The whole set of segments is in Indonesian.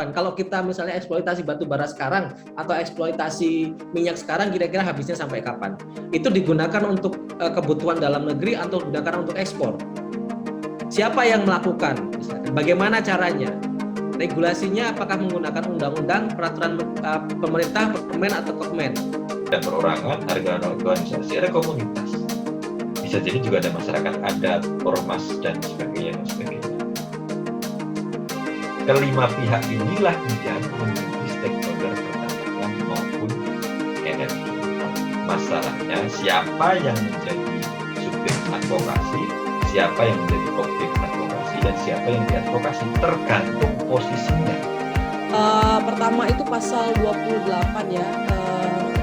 Kalau kita misalnya eksploitasi batu bara sekarang atau eksploitasi minyak sekarang, kira-kira habisnya sampai kapan? Itu digunakan untuk kebutuhan dalam negeri atau digunakan untuk ekspor? Siapa yang melakukan? Bagaimana caranya? Regulasinya apakah menggunakan undang-undang, peraturan pemerintah, permen atau Kepmen? Ada perorangan, ada organisasi, ada komunitas. Bisa jadi juga ada masyarakat adat, ormas dan sebagainya dan sebagainya. Kelima pihak inilah yang menjadi stakeholder pertambangan maupun energi. Masalahnya siapa yang menjadi subjek advokasi, siapa yang menjadi objek advokasi, dan siapa yang diadvokasi tergantung posisinya. Pertama itu pasal 28 ya.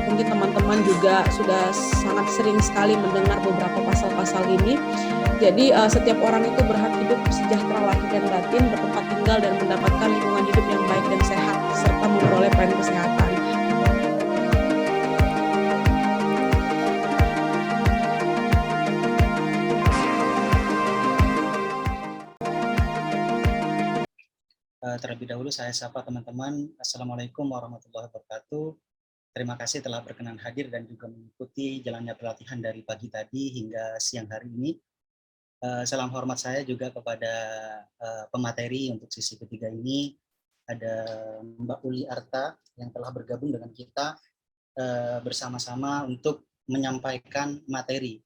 Mungkin teman-teman juga sudah sangat sering sekali mendengar beberapa pasal-pasal ini. Jadi setiap orang itu berhak hidup sejahtera lahir dan batin, bertempat tinggal dan mendapatkan lingkungan hidup yang baik dan sehat, serta memperoleh pelayanan kesehatan. Terlebih dahulu saya sapa teman-teman. Assalamualaikum warahmatullahi wabarakatuh. Terima kasih telah berkenan hadir dan juga mengikuti jalannya pelatihan dari pagi tadi hingga siang hari ini. Salam hormat saya juga kepada pemateri untuk sesi ketiga ini. Ada Mbak Uli Arta yang telah bergabung dengan kita bersama-sama untuk menyampaikan materi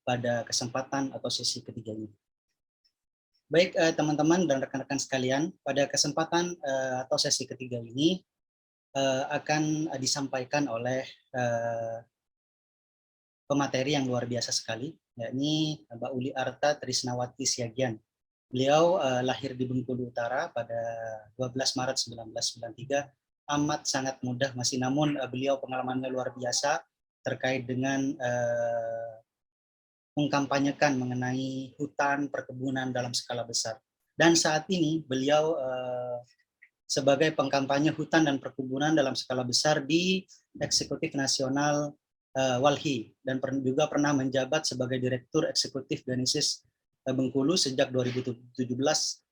pada kesempatan atau sesi ketiga ini. Baik teman-teman dan rekan-rekan sekalian, pada kesempatan atau sesi ketiga ini akan disampaikan oleh pemateri yang luar biasa sekali, yakni Mbak Uli Arta Trisnawati Siagian. Beliau lahir di Bengkulu Utara pada 12 Maret 1993, amat sangat mudah masih, namun beliau pengalamannya luar biasa terkait dengan mengkampanyekan mengenai hutan perkebunan dalam skala besar. Dan saat ini beliau sebagai pengkampanye hutan dan perkebunan dalam skala besar di Eksekutif Nasional Walhi, dan juga pernah menjabat sebagai Direktur Eksekutif Genesis Bengkulu sejak 2017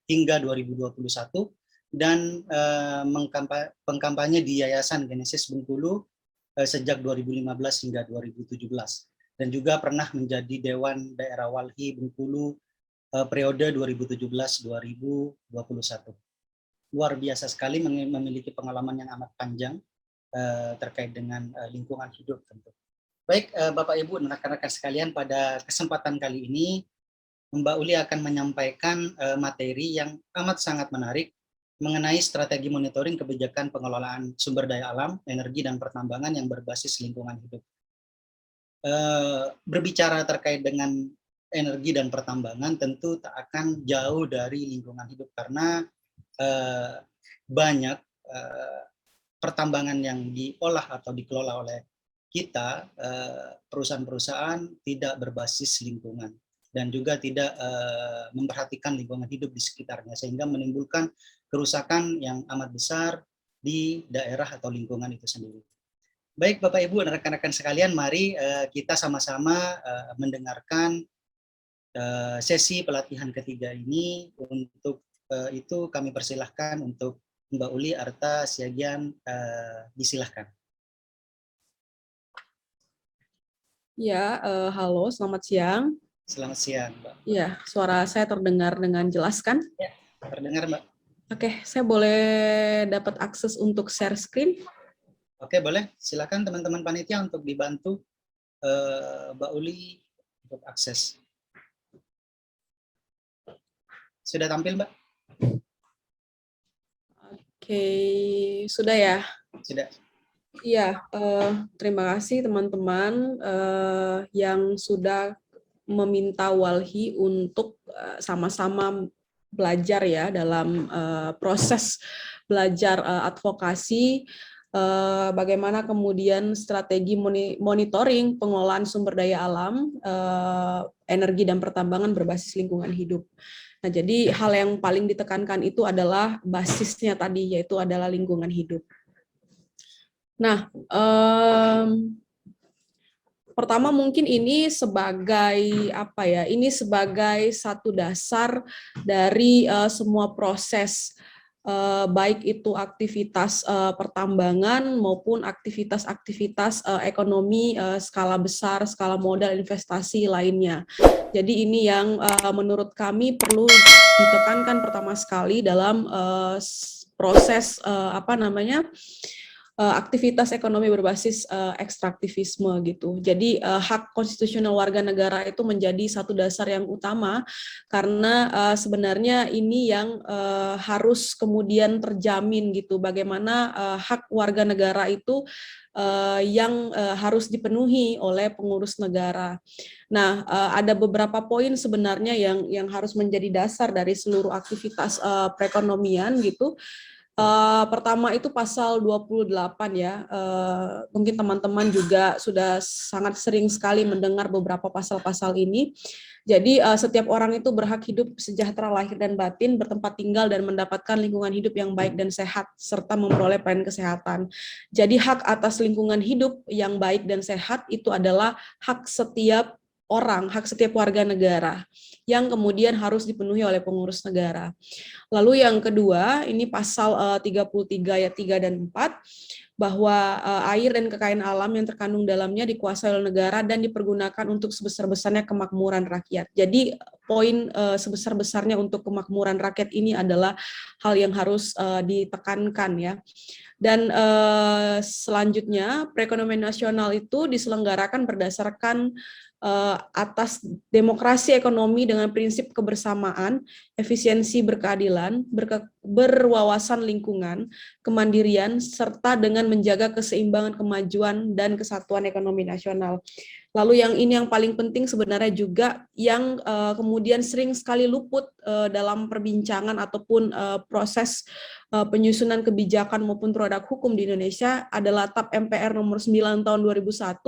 hingga 2021, dan pengkampanye di Yayasan Genesis Bengkulu sejak 2015 hingga 2017. Dan juga pernah menjadi Dewan Daerah Walhi Bengkulu periode 2017-2021. Luar biasa sekali, memiliki pengalaman yang amat panjang terkait dengan lingkungan hidup tentu. Baik Bapak Ibu dan rekan-rekan sekalian, pada kesempatan kali ini Mbak Uli akan menyampaikan materi yang amat sangat menarik mengenai strategi monitoring kebijakan pengelolaan sumber daya alam, energi, dan pertambangan yang berbasis lingkungan hidup. Berbicara terkait dengan energi dan pertambangan tentu tak akan jauh dari lingkungan hidup, karena banyak pertambangan yang diolah atau dikelola oleh kita, perusahaan-perusahaan tidak berbasis lingkungan dan juga tidak memperhatikan lingkungan hidup di sekitarnya, sehingga menimbulkan kerusakan yang amat besar di daerah atau lingkungan itu sendiri. Baik Bapak Ibu dan rekan-rekan sekalian, mari kita sama-sama mendengarkan sesi pelatihan ketiga ini. Untuk itu kami persilahkan untuk Mbak Uli Arta Siagian, disilahkan. Ya, halo, selamat siang. Selamat siang, Mbak. Ya, suara saya terdengar dengan jelas kan? Ya, terdengar, Mbak. Oke, saya boleh dapat akses untuk share screen? Oke, boleh. Silakan teman-teman panitia untuk dibantu Mbak Uli untuk akses. Sudah tampil, Mbak? Oke, sudah ya? Sudah. Iya, terima kasih teman-teman yang sudah meminta Walhi untuk sama-sama belajar ya dalam proses belajar advokasi, bagaimana kemudian strategi monitoring pengelolaan sumber daya alam, energi dan pertambangan berbasis lingkungan hidup. Nah, jadi hal yang paling ditekankan itu adalah basisnya tadi, yaitu adalah lingkungan hidup. Nah, pertama mungkin ini sebagai apa ya? Ini sebagai satu dasar dari semua proses baik itu aktivitas pertambangan maupun aktivitas-aktivitas ekonomi skala besar, skala modal investasi lainnya. Jadi ini yang menurut kami perlu ditekankan pertama sekali dalam proses aktivitas ekonomi berbasis ekstraktivisme gitu. Jadi hak konstitusional warga negara itu menjadi satu dasar yang utama karena sebenarnya ini yang harus kemudian terjamin gitu. Bagaimana hak warga negara itu yang harus dipenuhi oleh pengurus negara. Nah, ada beberapa poin sebenarnya yang harus menjadi dasar dari seluruh aktivitas perekonomian gitu. Pertama itu pasal 28 ya, mungkin teman-teman juga sudah sangat sering sekali mendengar beberapa pasal-pasal ini. Jadi setiap orang itu berhak hidup sejahtera lahir dan batin, bertempat tinggal dan mendapatkan lingkungan hidup yang baik dan sehat, serta memperoleh pelayanan kesehatan. Jadi hak atas lingkungan hidup yang baik dan sehat itu adalah hak setiap orang, hak setiap warga negara yang kemudian harus dipenuhi oleh pengurus negara. Lalu yang kedua, ini pasal 33 ayat 3 dan 4, bahwa air dan kekayaan alam yang terkandung dalamnya dikuasai oleh negara dan dipergunakan untuk sebesar-besarnya kemakmuran rakyat. Jadi poin sebesar-besarnya untuk kemakmuran rakyat ini adalah hal yang harus ditekankan ya. Dan selanjutnya, perekonomian nasional itu diselenggarakan berdasarkan atas demokrasi ekonomi dengan prinsip kebersamaan, efisiensi berkeadilan, berwawasan lingkungan, kemandirian, serta dengan menjaga keseimbangan kemajuan dan kesatuan ekonomi nasional. Lalu yang ini yang paling penting sebenarnya juga yang kemudian sering sekali luput dalam perbincangan ataupun proses penyusunan kebijakan maupun produk hukum di Indonesia adalah TAP MPR nomor 9 tahun 2001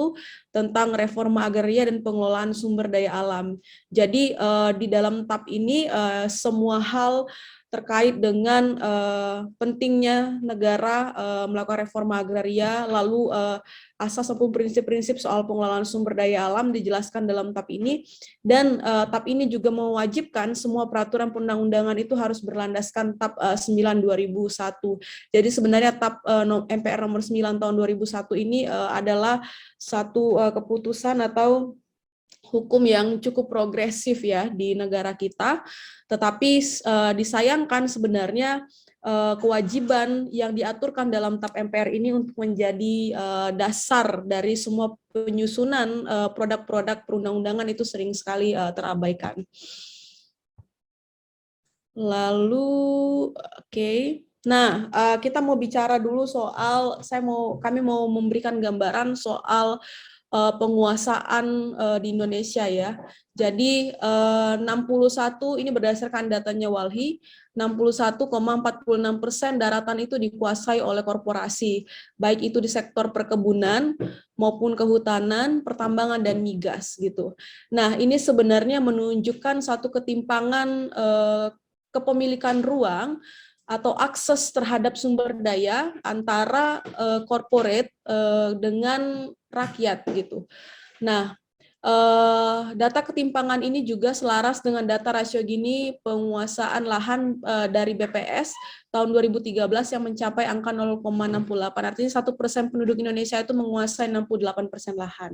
tentang reforma agraria dan pengelolaan sumber daya alam. Jadi di dalam TAP ini semua hal terkait dengan pentingnya negara melakukan reforma agraria, lalu asas maupun prinsip-prinsip soal pengelolaan sumber daya alam dijelaskan dalam TAP ini, dan TAP ini juga mewajibkan semua peraturan perundang-undangan itu harus berlandaskan TAP 9 2001. Jadi sebenarnya TAP MPR nomor 9 tahun 2001 ini adalah satu keputusan atau hukum yang cukup progresif ya di negara kita, tetapi disayangkan sebenarnya kewajiban yang diaturkan dalam TAP MPR ini untuk menjadi dasar dari semua penyusunan produk-produk perundang-undangan itu sering sekali terabaikan. Lalu, oke. Nah, kita mau bicara dulu soal, kami mau memberikan gambaran soal penguasaan di Indonesia ya. Jadi 61 ini berdasarkan datanya Walhi, 61,46% daratan itu dikuasai oleh korporasi, baik itu di sektor perkebunan maupun kehutanan, pertambangan dan migas gitu. Nah, ini sebenarnya menunjukkan satu ketimpangan kepemilikan ruang atau akses terhadap sumber daya antara corporate dengan rakyat gitu. Nah, data ketimpangan ini juga selaras dengan data rasio Gini penguasaan lahan dari BPS tahun 2013 yang mencapai angka 0,68. Artinya 1% penduduk Indonesia itu menguasai 68% lahan.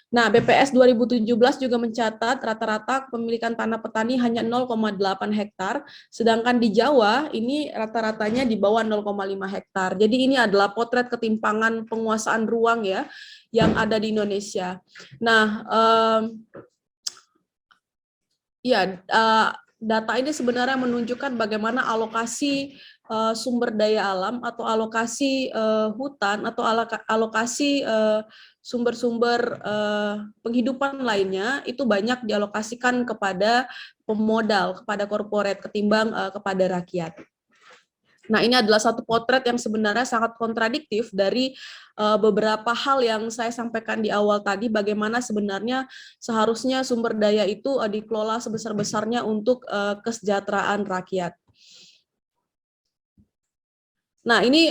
Nah, BPS 2017 juga mencatat rata-rata kepemilikan tanah petani hanya 0,8 hektar, sedangkan di Jawa ini rata-ratanya di bawah 0,5 hektar. Jadi ini adalah potret ketimpangan penguasaan ruang ya yang ada di Indonesia. Nah, data ini sebenarnya menunjukkan bagaimana alokasi sumber daya alam atau alokasi hutan atau alokasi sumber-sumber penghidupan lainnya itu banyak dialokasikan kepada pemodal, kepada korporat ketimbang kepada rakyat. Nah, ini adalah satu potret yang sebenarnya sangat kontradiktif dari beberapa hal yang saya sampaikan di awal tadi, bagaimana sebenarnya seharusnya sumber daya itu dikelola sebesar-besarnya untuk kesejahteraan rakyat. Nah, ini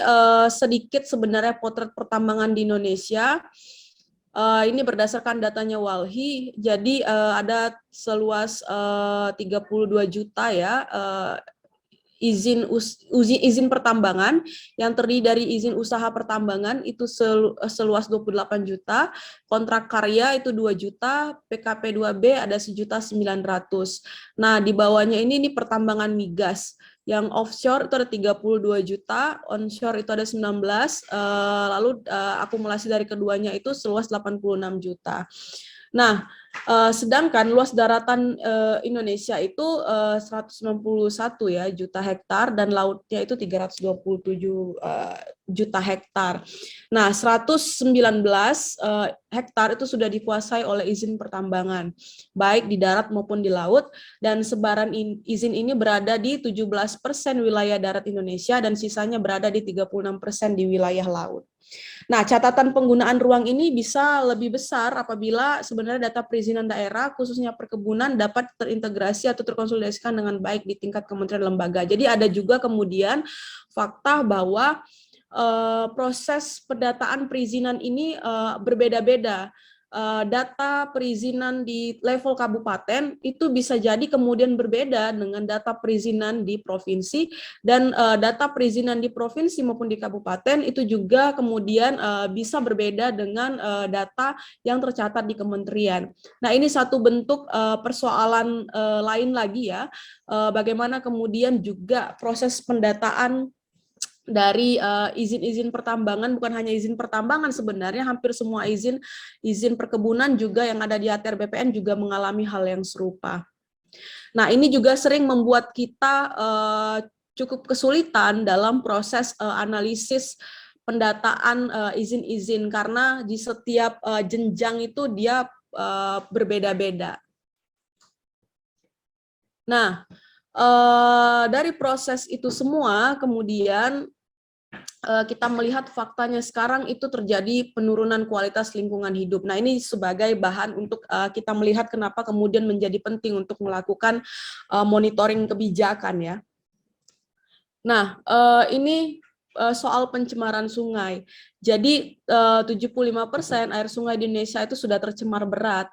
sedikit sebenarnya potret pertambangan di Indonesia. Ini berdasarkan datanya Walhi, jadi ada seluas 32 juta ya izin pertambangan yang terdiri dari izin usaha pertambangan itu seluas 28 juta, kontrak karya itu 2 juta, PKP 2B ada 1.900.000. Nah, di bawahnya ini pertambangan migas. Yang offshore itu ada 32 juta, onshore itu ada 19, lalu akumulasi dari keduanya itu seluas 86 juta. Nah, sedangkan luas daratan Indonesia itu 191 ya juta hektar dan lautnya itu 327 juta hektar. Nah, 119 hektar itu sudah dikuasai oleh izin pertambangan, baik di darat maupun di laut, dan sebaran izin ini berada di 17% wilayah darat Indonesia dan sisanya berada di 36% di wilayah laut. Nah, catatan penggunaan ruang ini bisa lebih besar apabila sebenarnya data perizinan daerah, khususnya perkebunan, dapat terintegrasi atau terkonsolidasikan dengan baik di tingkat kementerian lembaga. Jadi ada juga kemudian fakta bahwa proses pendataan perizinan ini berbeda-beda. Data perizinan di level kabupaten itu bisa jadi kemudian berbeda dengan data perizinan di provinsi, dan data perizinan di provinsi maupun di kabupaten itu juga kemudian bisa berbeda dengan data yang tercatat di kementerian. Nah, ini satu bentuk persoalan lain lagi ya, bagaimana kemudian juga proses pendataan dari izin-izin pertambangan, bukan hanya izin pertambangan, sebenarnya hampir semua izin perkebunan juga yang ada di ATR BPN juga mengalami hal yang serupa. Nah, ini juga sering membuat kita cukup kesulitan dalam proses analisis pendataan izin-izin, karena di setiap jenjang itu dia berbeda-beda. Nah, dari proses itu semua, kemudian kita melihat faktanya sekarang itu terjadi penurunan kualitas lingkungan hidup. Nah, ini sebagai bahan untuk kita melihat kenapa kemudian menjadi penting untuk melakukan monitoring kebijakan ya. Nah, ini soal pencemaran sungai. Jadi 75% air sungai di Indonesia itu sudah tercemar berat.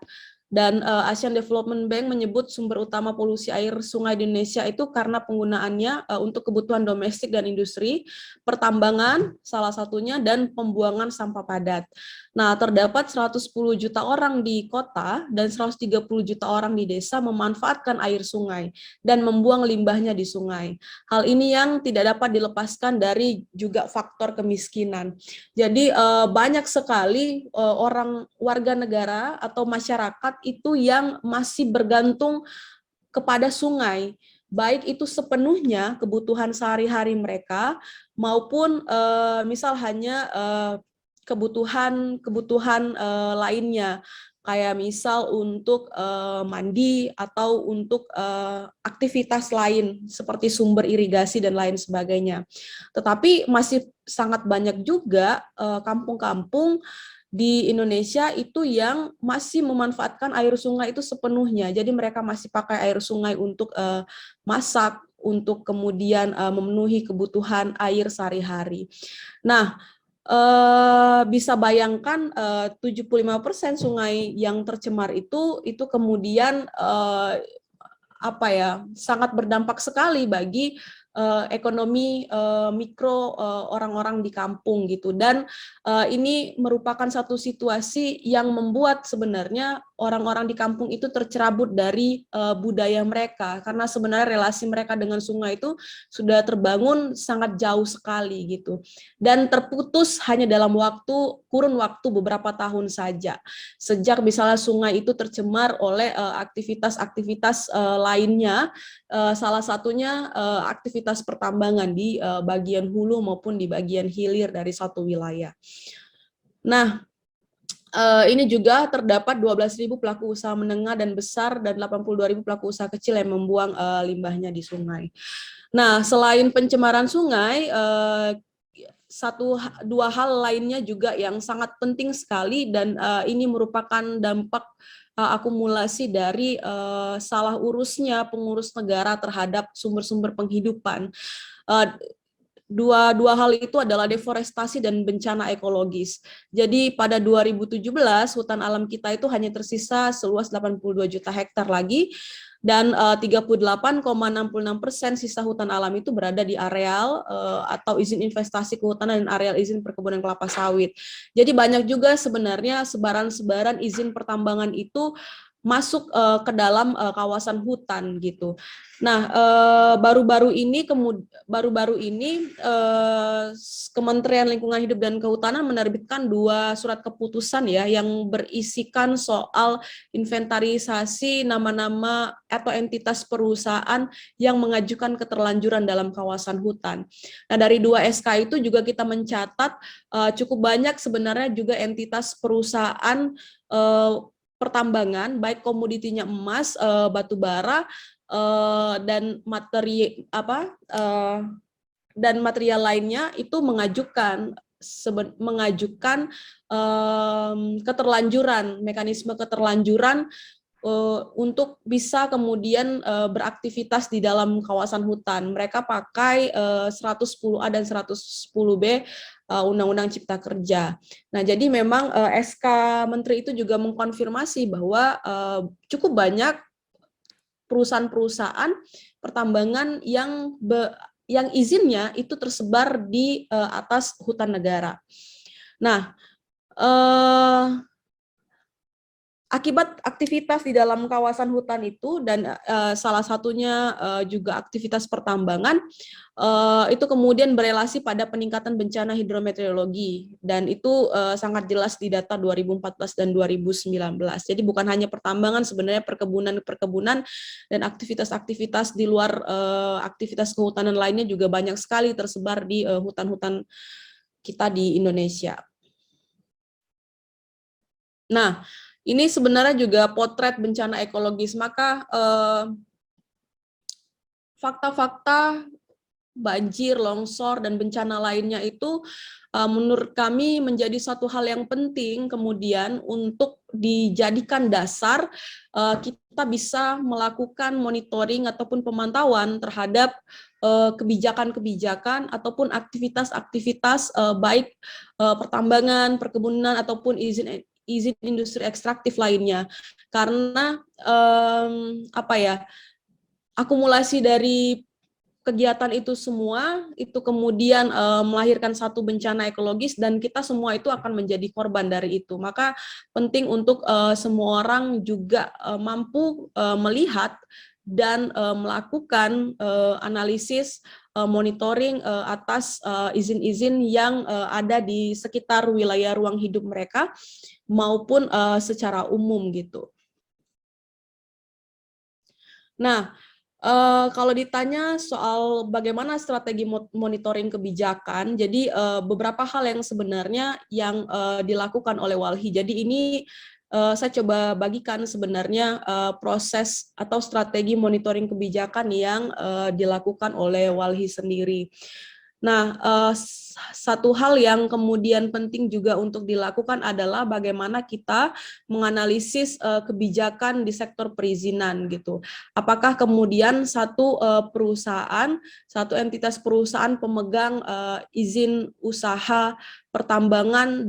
Dan Asian Development Bank menyebut sumber utama polusi air sungai di Indonesia itu karena penggunaannya untuk kebutuhan domestik dan industri, pertambangan salah satunya, dan pembuangan sampah padat. Nah, terdapat 110 juta orang di kota dan 130 juta orang di desa memanfaatkan air sungai dan membuang limbahnya di sungai. Hal ini yang tidak dapat dilepaskan dari juga faktor kemiskinan. Jadi banyak sekali orang warga negara atau masyarakat itu yang masih bergantung kepada sungai, baik itu sepenuhnya kebutuhan sehari-hari mereka maupun misal hanya kebutuhan lainnya, kayak misal untuk mandi atau untuk aktivitas lain seperti sumber irigasi dan lain sebagainya. Tetapi masih sangat banyak juga kampung-kampung di Indonesia itu yang masih memanfaatkan air sungai itu sepenuhnya. Jadi mereka masih pakai air sungai untuk masak, untuk kemudian memenuhi kebutuhan air sehari-hari. Nah, bisa bayangkan 75% sungai yang tercemar itu kemudian sangat berdampak sekali bagi ekonomi mikro orang-orang di kampung gitu. Dan ini merupakan satu situasi yang membuat sebenarnya orang-orang di kampung itu tercerabut dari budaya mereka, karena sebenarnya relasi mereka dengan sungai itu sudah terbangun sangat jauh sekali gitu, dan terputus hanya dalam kurun waktu beberapa tahun saja, sejak misalnya sungai itu tercemar oleh aktivitas-aktivitas lainnya, salah satunya aktivitas pertambangan di bagian hulu maupun di bagian hilir dari satu wilayah. Nah, ini juga terdapat 12.000 pelaku usaha menengah dan besar dan 82.000 pelaku usaha kecil yang membuang limbahnya di sungai. Nah, selain pencemaran sungai, dua hal lainnya juga yang sangat penting sekali, dan ini merupakan dampak akumulasi dari salah urusnya pengurus negara terhadap sumber-sumber penghidupan. Dua hal itu adalah deforestasi dan bencana ekologis. Jadi pada 2017 hutan alam kita itu hanya tersisa seluas 82 juta hektar lagi, Dan 38,66% sisa hutan alam itu berada di areal atau izin investasi kehutanan dan areal izin perkebunan kelapa sawit. Jadi banyak juga sebenarnya sebaran-sebaran izin pertambangan itu masuk ke dalam kawasan hutan gitu. Nah, baru-baru ini Kementerian Lingkungan Hidup dan Kehutanan menerbitkan 2 surat keputusan ya yang berisikan soal inventarisasi nama-nama atau entitas perusahaan yang mengajukan keterlanjuran dalam kawasan hutan. Nah, dari 2 SK itu juga kita mencatat cukup banyak sebenarnya juga entitas perusahaan pertambangan, baik komoditinya emas, batu bara, dan material lainnya itu mengajukan keterlanjuran, mekanisme keterlanjuran untuk bisa kemudian beraktivitas di dalam kawasan hutan. Mereka pakai 110A dan 110B Undang-Undang Cipta Kerja. Nah, jadi memang SK Menteri itu juga mengkonfirmasi bahwa cukup banyak perusahaan-perusahaan pertambangan yang izinnya itu tersebar di atas hutan negara. Nah, akibat aktivitas di dalam kawasan hutan itu dan salah satunya juga aktivitas pertambangan itu kemudian berelasi pada peningkatan bencana hidrometeorologi dan itu sangat jelas di data 2014 dan 2019. Jadi bukan hanya pertambangan, sebenarnya perkebunan dan aktivitas-aktivitas di luar aktivitas kehutanan lainnya juga banyak sekali tersebar di hutan-hutan kita di Indonesia. Nah, ini sebenarnya juga potret bencana ekologis, maka fakta-fakta banjir, longsor, dan bencana lainnya itu menurut kami menjadi satu hal yang penting kemudian untuk dijadikan dasar kita bisa melakukan monitoring ataupun pemantauan terhadap kebijakan-kebijakan ataupun aktivitas-aktivitas baik pertambangan, perkebunan, ataupun izin industri ekstraktif lainnya, karena akumulasi dari kegiatan itu semua itu kemudian melahirkan satu bencana ekologis dan kita semua itu akan menjadi korban dari itu. Maka penting untuk semua orang juga mampu melihat dan melakukan analisis monitoring atas izin-izin yang ada di sekitar wilayah ruang hidup mereka maupun secara umum gitu. Nah, kalau ditanya soal bagaimana strategi monitoring kebijakan, jadi beberapa hal yang sebenarnya yang dilakukan oleh Walhi. Jadi ini saya coba bagikan sebenarnya proses atau strategi monitoring kebijakan yang dilakukan oleh Walhi sendiri. Nah, satu hal yang kemudian penting juga untuk dilakukan adalah bagaimana kita menganalisis kebijakan di sektor perizinan gitu. Apakah kemudian satu perusahaan, satu entitas perusahaan pemegang izin usaha pertambangan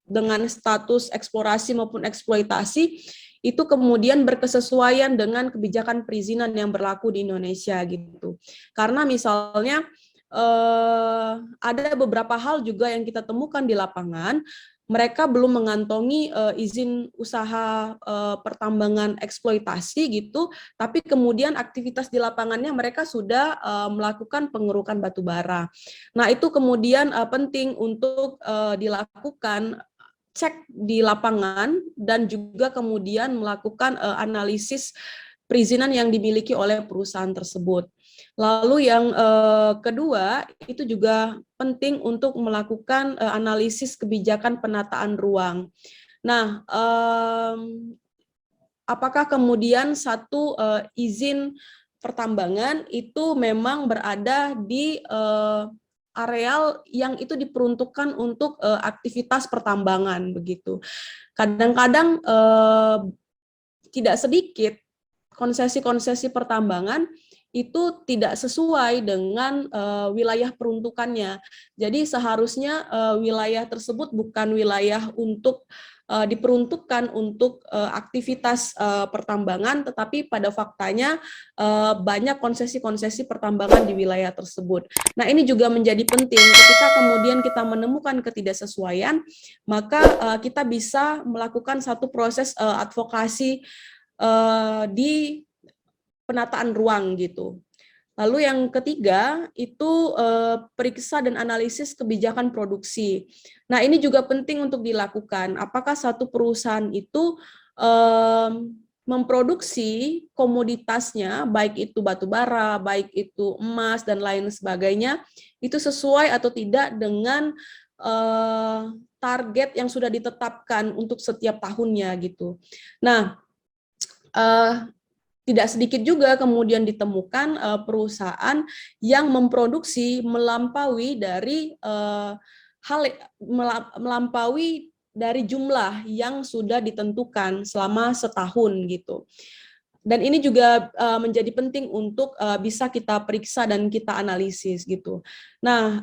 dengan status eksplorasi maupun eksploitasi itu kemudian berkesesuaian dengan kebijakan perizinan yang berlaku di Indonesia gitu. Karena misalnya ada beberapa hal juga yang kita temukan di lapangan, mereka belum mengantongi izin usaha pertambangan eksploitasi gitu, tapi kemudian aktivitas di lapangannya mereka sudah melakukan pengerukan batu bara. Nah, itu kemudian penting untuk dilakukan cek di lapangan dan juga kemudian melakukan analisis perizinan yang dimiliki oleh perusahaan tersebut. Lalu yang kedua, itu juga penting untuk melakukan analisis kebijakan penataan ruang. Nah, apakah kemudian satu izin pertambangan itu memang berada di areal yang itu diperuntukkan untuk aktivitas pertambangan begitu. Kadang-kadang tidak sedikit konsesi-konsesi pertambangan itu tidak sesuai dengan wilayah peruntukannya. Jadi seharusnya wilayah tersebut bukan wilayah untuk diperuntukkan untuk aktivitas pertambangan, tetapi pada faktanya banyak konsesi-konsesi pertambangan di wilayah tersebut. Nah, ini juga menjadi penting ketika kemudian kita menemukan ketidaksesuaian, maka kita bisa melakukan satu proses advokasi di penataan ruang gitu. Lalu yang ketiga itu periksa dan analisis kebijakan produksi. Nah, ini juga penting untuk dilakukan. Apakah satu perusahaan itu memproduksi komoditasnya, baik itu batu bara, baik itu emas dan lain sebagainya, itu sesuai atau tidak dengan target yang sudah ditetapkan untuk setiap tahunnya gitu. Nah, tidak sedikit juga kemudian ditemukan perusahaan yang memproduksi melampaui dari melampaui dari jumlah yang sudah ditentukan selama setahun gitu. Dan ini juga menjadi penting untuk bisa kita periksa dan kita analisis gitu. Nah,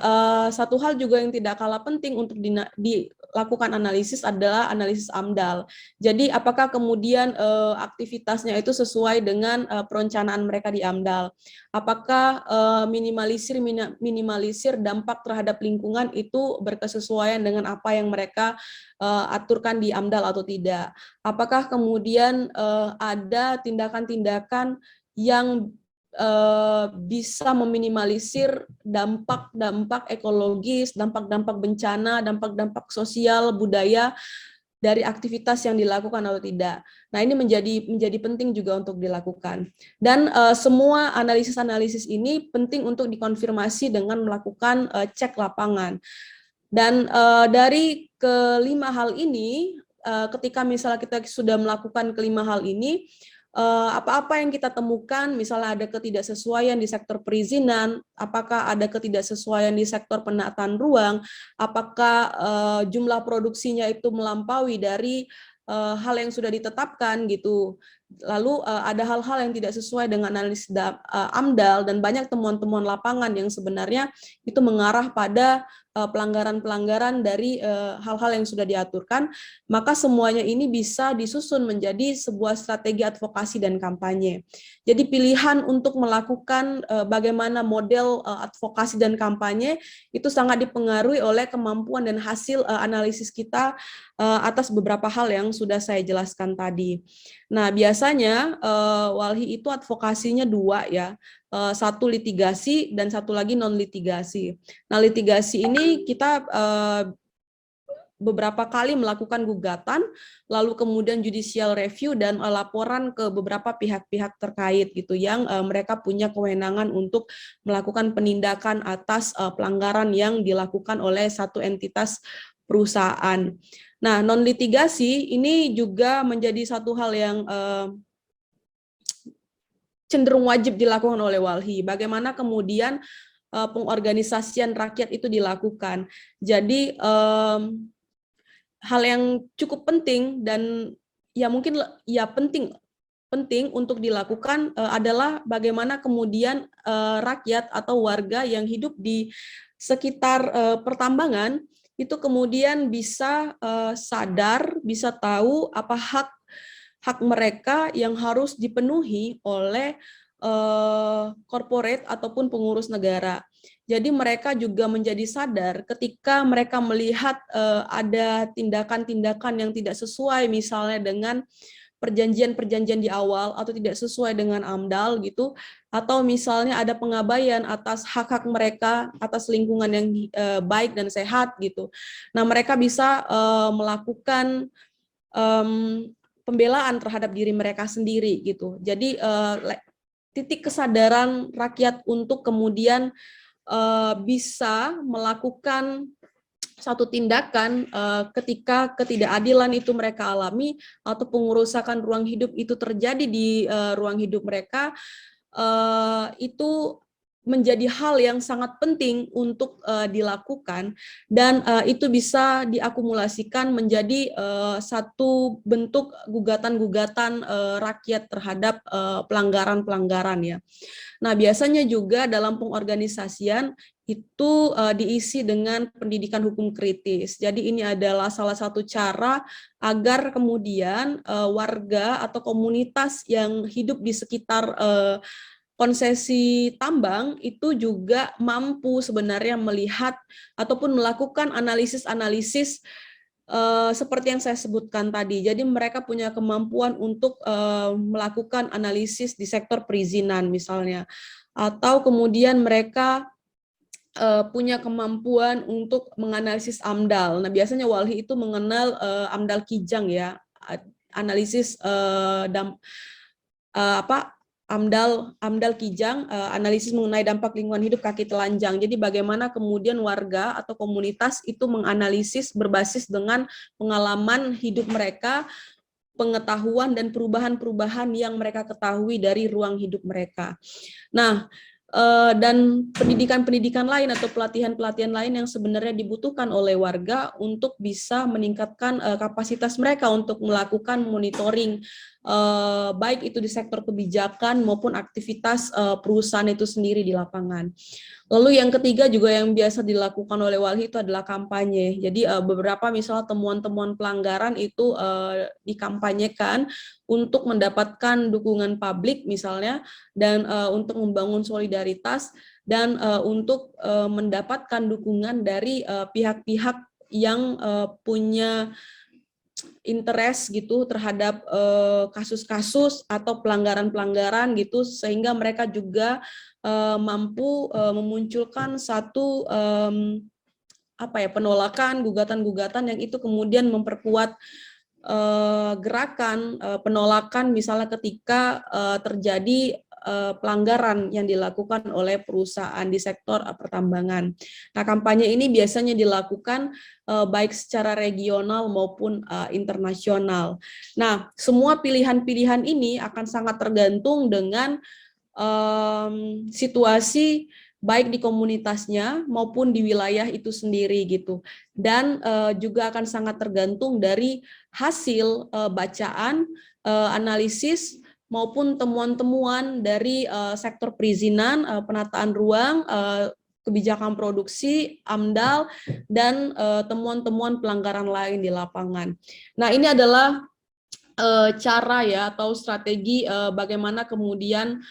satu hal juga yang tidak kalah penting untuk dilakukan analisis adalah analisis AMDAL. Jadi apakah kemudian aktivitasnya itu sesuai dengan perencanaan mereka di AMDAL? Apakah minimalisir dampak terhadap lingkungan itu berkesesuaian dengan apa yang mereka aturkan di AMDAL atau tidak? Apakah kemudian ada tindakan-tindakan yang bisa meminimalisir dampak-dampak ekologis, dampak-dampak bencana, dampak-dampak sosial, budaya dari aktivitas yang dilakukan atau tidak. Nah, ini menjadi penting juga untuk dilakukan. Dan semua analisis-analisis ini penting untuk dikonfirmasi dengan melakukan cek lapangan. Dan dari kelima hal ini, ketika misalnya kita sudah melakukan kelima hal ini, apa-apa yang kita temukan, misalnya ada ketidaksesuaian di sektor perizinan, apakah ada ketidaksesuaian di sektor penataan ruang, apakah jumlah produksinya itu melampaui dari hal yang sudah ditetapkan gitu. Lalu ada hal-hal yang tidak sesuai dengan analisis AMDAL dan banyak temuan-temuan lapangan yang sebenarnya itu mengarah pada pelanggaran-pelanggaran dari hal-hal yang sudah diaturkan, maka semuanya ini bisa disusun menjadi sebuah strategi advokasi dan kampanye. Jadi pilihan untuk melakukan bagaimana model advokasi dan kampanye itu sangat dipengaruhi oleh kemampuan dan hasil analisis kita atas beberapa hal yang sudah saya jelaskan tadi. Nah, biasanya Walhi itu advokasinya dua ya, satu litigasi dan satu lagi non litigasi. Nah, litigasi ini kita beberapa kali melakukan gugatan, lalu kemudian judicial review dan laporan ke beberapa pihak-pihak terkait gitu yang mereka punya kewenangan untuk melakukan penindakan atas pelanggaran yang dilakukan oleh satu entitas perusahaan. Nah, non litigasi ini juga menjadi satu hal yang cenderung wajib dilakukan oleh Walhi. Bagaimana kemudian pengorganisasian rakyat itu dilakukan. Jadi hal yang cukup penting dan ya mungkin ya penting untuk dilakukan adalah bagaimana kemudian rakyat atau warga yang hidup di sekitar pertambangan itu kemudian bisa sadar, bisa tahu apa hak mereka yang harus dipenuhi oleh corporate ataupun pengurus negara. Jadi mereka juga menjadi sadar ketika mereka melihat ada tindakan-tindakan yang tidak sesuai misalnya dengan perjanjian-perjanjian di awal atau tidak sesuai dengan AMDAL gitu, atau misalnya ada pengabaian atas hak-hak mereka atas lingkungan yang baik dan sehat gitu. Nah, mereka bisa melakukan pembelaan terhadap diri mereka sendiri gitu. Jadi titik kesadaran rakyat untuk kemudian bisa melakukan satu tindakan ketika ketidakadilan itu mereka alami atau pengerusakan ruang hidup itu terjadi di ruang hidup mereka, itu menjadi hal yang sangat penting untuk dilakukan, dan itu bisa diakumulasikan menjadi satu bentuk gugatan-gugatan rakyat terhadap pelanggaran-pelanggaran ya. Nah, biasanya juga dalam pengorganisasian itu diisi dengan pendidikan hukum kritis. Jadi ini adalah salah satu cara agar kemudian warga atau komunitas yang hidup di sekitar konsesi tambang itu juga mampu sebenarnya melihat ataupun melakukan analisis-analisis seperti yang saya sebutkan tadi. Jadi mereka punya kemampuan untuk melakukan analisis di sektor perizinan misalnya, atau kemudian mereka punya kemampuan untuk menganalisis AMDAL. Nah, biasanya Walhi itu mengenal AMDAL Kijang ya, analisis AMDAL Kijang, analisis mengenai dampak lingkungan hidup kaki telanjang. Jadi bagaimana kemudian warga atau komunitas itu menganalisis berbasis dengan pengalaman hidup mereka, pengetahuan dan perubahan-perubahan yang mereka ketahui dari ruang hidup mereka. Nah, dan pendidikan-pendidikan lain atau pelatihan-pelatihan lain yang sebenarnya dibutuhkan oleh warga untuk bisa meningkatkan kapasitas mereka untuk melakukan monitoring, baik itu di sektor kebijakan maupun aktivitas perusahaan itu sendiri di lapangan. Lalu yang ketiga juga yang biasa dilakukan oleh Walhi itu adalah kampanye. Jadi beberapa misalnya temuan-temuan pelanggaran itu dikampanyekan untuk mendapatkan dukungan publik misalnya, dan untuk membangun solidaritas, dan untuk mendapatkan dukungan dari pihak-pihak yang punya interest gitu terhadap kasus-kasus atau pelanggaran-pelanggaran gitu, sehingga mereka juga mampu memunculkan satu penolakan, gugatan-gugatan yang itu kemudian memperkuat gerakan penolakan misalnya ketika terjadi pelanggaran yang dilakukan oleh perusahaan di sektor pertambangan. Nah, kampanye ini biasanya dilakukan baik secara regional maupun internasional. Nah, semua pilihan-pilihan ini akan sangat tergantung dengan situasi baik di komunitasnya maupun di wilayah itu sendiri gitu, dan juga akan sangat tergantung dari hasil bacaan, analisis maupun temuan-temuan dari sektor perizinan, penataan ruang, kebijakan produksi, AMDAL, dan temuan-temuan pelanggaran lain di lapangan. Nah, ini adalah cara ya atau strategi bagaimana kemudian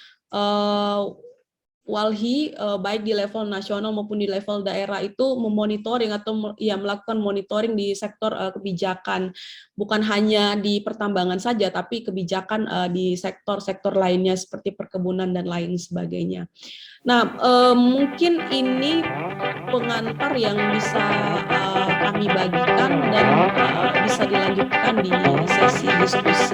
Walhi baik di level nasional maupun di level daerah itu memonitoring atau melakukan monitoring di sektor kebijakan, bukan hanya di pertambangan saja tapi kebijakan di sektor-sektor lainnya seperti perkebunan dan lain sebagainya. Nah, mungkin ini pengantar yang bisa kami bagikan dan bisa dilanjutkan di sesi diskusi